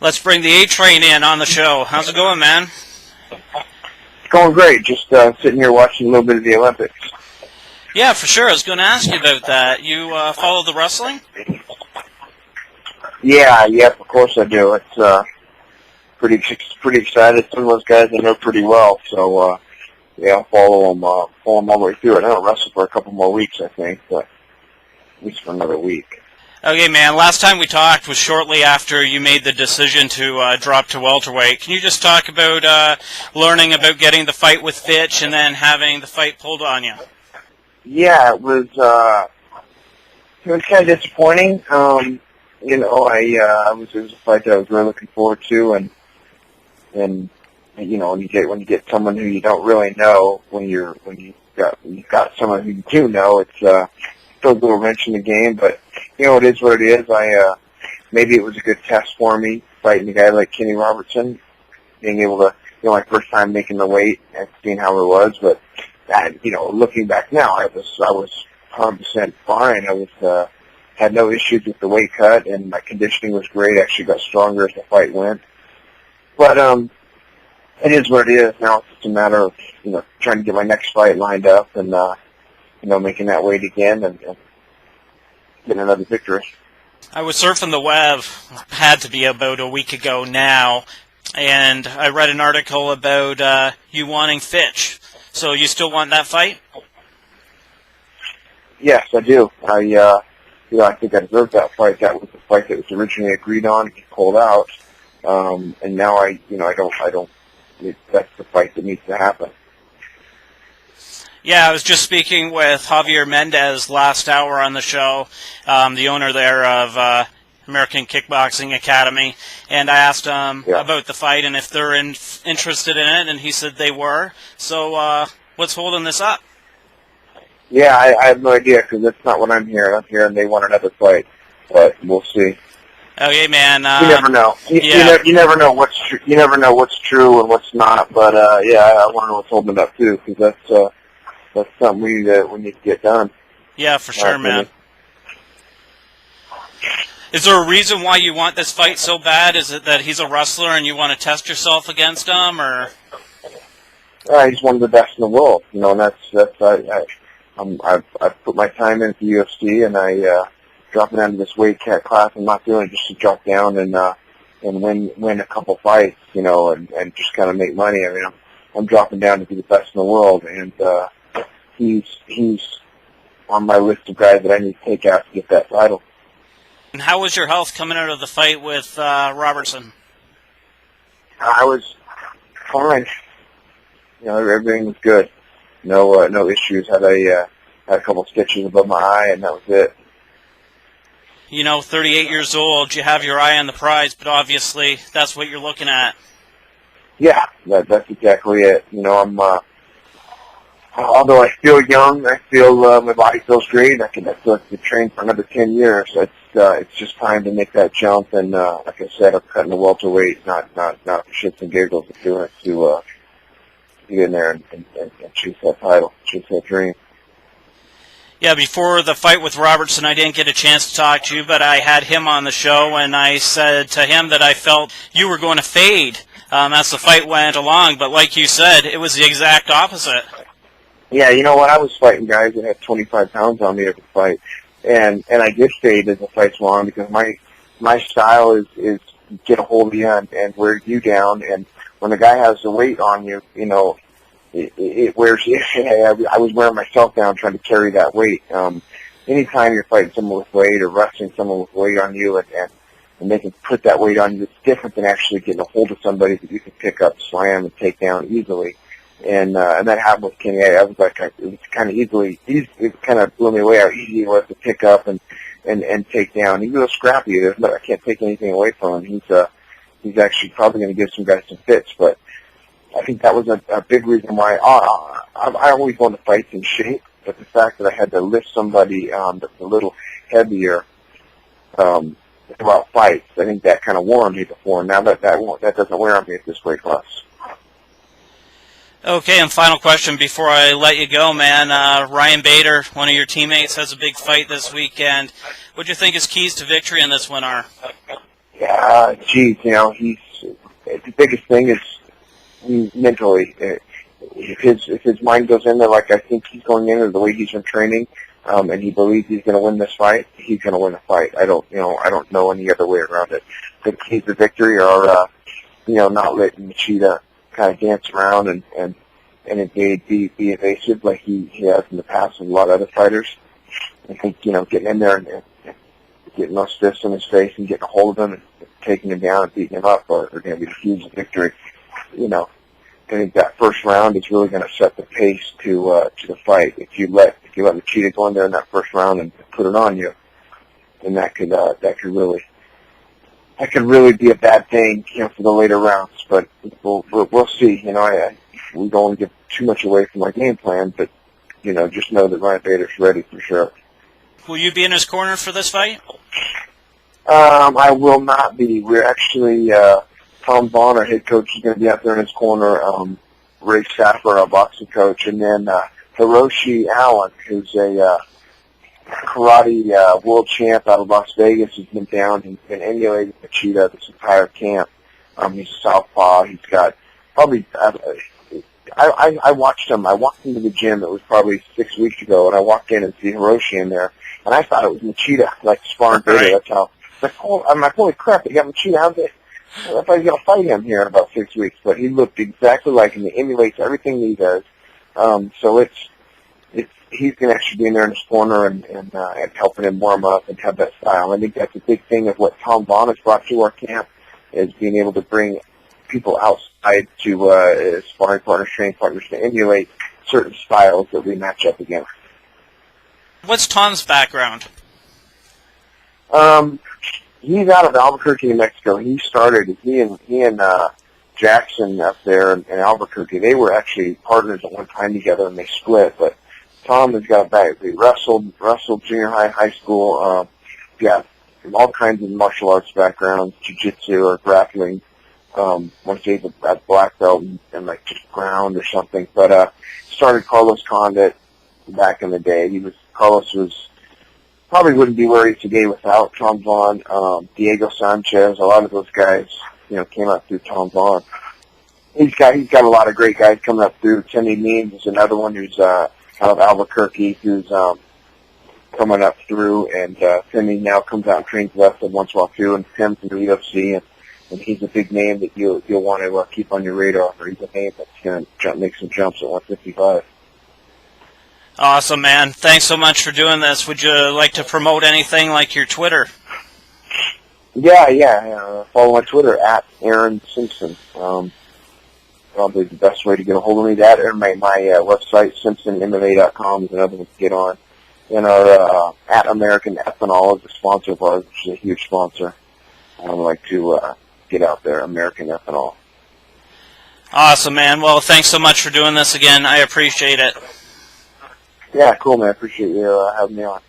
Let's bring the A-Train in on the show. How's it going, man? It's going great. Just sitting here watching a little bit of the Olympics. Yeah, for sure. I was going to ask you about that. You follow the wrestling? Yeah, yep, of course I do. It's pretty excited. Some of those guys I know pretty well, so yeah, I'll follow them all the way through it. I don't wrestle for a couple more weeks, I think, but at least for another week. Okay, man. Last time we talked was shortly after you made the decision to drop to welterweight. Can you just talk about learning about getting the fight with Fitch and then having the fight pulled on you? Yeah, it was kind of disappointing. It was a fight that I was really looking forward to, and you know, when you get someone who you don't really know, when you've got someone who you do know, it's still a little wrench in the game, but you know, it is what it is. Maybe it was a good test for me, fighting a guy like Kenny Robertson, being able to, you know, my first time making the weight and seeing how it was. But you know, looking back now, I was 100% fine. I had no issues with the weight cut, and my conditioning was great. Actually got stronger as the fight went. But it is what it is. Now it's just a matter of, you know, trying to get my next fight lined up and you know, making that weight again and getting another victory. I was surfing the web, had to be about a week ago now, and I read an article about you wanting Fitch. So you still want that fight? Yes, I do. You know, I think I deserved that fight. That was the fight that was originally agreed on. He pulled out, and now I don't. That's the fight that needs to happen. Yeah, I was just speaking with Javier Mendez last hour on the show, the owner there of American Kickboxing Academy, and I asked him about the fight and if they're interested in it, and he said they were. So what's holding this up? Yeah, I have no idea, because that's not what I'm hearing. I'm hearing they want another fight, but we'll see. Okay, man. You never know. You never know what's true. You never know what's true and what's not. But yeah, I want to know what's holding it up too, because that's something we need to get done. Yeah, for sure, man. Is there a reason why you want this fight so bad? Is it that he's a wrestler and you want to test yourself against him, or? He's one of the best in the world, you know, and I've put my time into the UFC, and dropping down to this weight cut class. I'm not doing it just to drop down and win a couple fights, you know, and just kind of make money. I mean, I'm dropping down to be the best in the world, and he's on my list of guys that I need to take out to get that title. And how was your health coming out of the fight with Robertson? I was fine. You know, everything was good. No issues. Had a couple stitches above my eye, and that was it. You know, 38 years old, you have your eye on the prize, but obviously that's what you're looking at. Yeah, that's exactly it. You know, although I feel young, I feel my body feels great. I feel like I could train for another 10 years. It's just time to make that jump, and like I said, I'm cutting the welterweight, not for shits and giggles, but doing it to get in there and chase that title, chase that dream. Yeah, before the fight with Robertson, I didn't get a chance to talk to you, but I had him on the show, and I said to him that I felt you were going to fade as the fight went along, but like you said, it was the exact opposite. Yeah, you know what? I was fighting guys that had 25 pounds on me every fight, and I did fade as the fights went on, because my style is get a hold of you and wear you down, and when the guy has the weight on you, you know, it wears you. I was wearing myself down trying to carry that weight. Anytime you're fighting someone with weight or wrestling someone with weight on you, and they can put that weight on you, it's different than actually getting a hold of somebody that you can pick up, slam, and take down easily. And that happened with Kenny. I was like, it was kind of it kind of blew me away how easy it was to pick up and take down. He's a little scrappy. I can't take anything away from him. He's actually probably going to give some guys some fits, but I think that was a big reason why I always want to fight in shape, but the fact that I had to lift somebody that's a little heavier throughout fights, I think that kind of wore on me before. Now that doesn't wear on me at this weight class. Okay, and final question before I let you go, man. Ryan Bader, one of your teammates, has a big fight this weekend. What do you think his keys to victory in this one are? geez, the biggest thing is mentally. If his mind goes in there like I think he's going in, or the way he's been training, and he believes he's going to win this fight, he's going to win the fight. I don't know any other way around it. The keys to victory are, not letting Machida kind of dance around and be evasive like he has in the past with a lot of other fighters. I think, getting in there and getting those fists in his face and getting a hold of him and taking him down and beating him up are going to be the keys to victory. I think that first round is really going to set the pace to the fight. If you let Machida go in there in that first round and put it on you, then that could really be a bad thing, for the later rounds. But we'll see. We don't want to give too much away from my game plan, but just know that Ryan Bader's ready for sure. Will you be in his corner for this fight? I will not be. We're actually Tom Vaughn, our head coach, is going to be out there in his corner. Ray Saffer, our boxing coach, and then Hiroshi Allen, who's a karate world champ out of Las Vegas. He's been down. He's been emulating Machida this entire camp. He's a southpaw. He's got probably. I watched him. I walked into the gym. It was probably 6 weeks ago, and I walked in and see Hiroshi in there, and I thought it was Machida, like sparring Bader. Right. That's how. I'm like, holy crap! They got Machida. How's it? If I was going to fight him here in about 6 weeks, but he looked exactly like him. He emulates everything he does. So he's going to actually be in there in his corner and helping him warm up and have that style. I think that's a big thing of what Tom Vaughn has brought to our camp, is being able to bring people outside to sparring partners, training partners, to emulate certain styles that we match up against. What's Tom's background? He's out of Albuquerque, New Mexico. He and Jackson up there in Albuquerque. They were actually partners at one time together, and they split. But Tom has got a back. He wrestled junior high school. Got all kinds of martial arts backgrounds, jiu-jitsu or grappling. Once he's at black belt and like just ground or something. But started Carlos Condit back in the day. Carlos was. Probably wouldn't be where he is today without Tom Vaughn. Diego Sanchez, a lot of those guys, came up through Tom Vaughn. He's got a lot of great guys coming up through. Timmy Means is another one who's out of Albuquerque, who's coming up through, and Timmy now comes out and trains with us once in a while too, and Tim's in the UFC, and he's a big name that you'll want to keep on your radar. Or he's a name that's going to make some jumps at 155. Awesome, man. Thanks so much for doing this. Would you like to promote anything like your Twitter? Yeah. Follow my Twitter at Aaron Simpson. Probably the best way to get a hold of me. That or my website, SimpsonMMA.com, is another one to get on. And our at American Ethanol is a sponsor of ours, which is a huge sponsor. I would like to get out there, American Ethanol. Awesome, man. Well, thanks so much for doing this again. I appreciate it. Yeah, cool, man. I appreciate you having me on.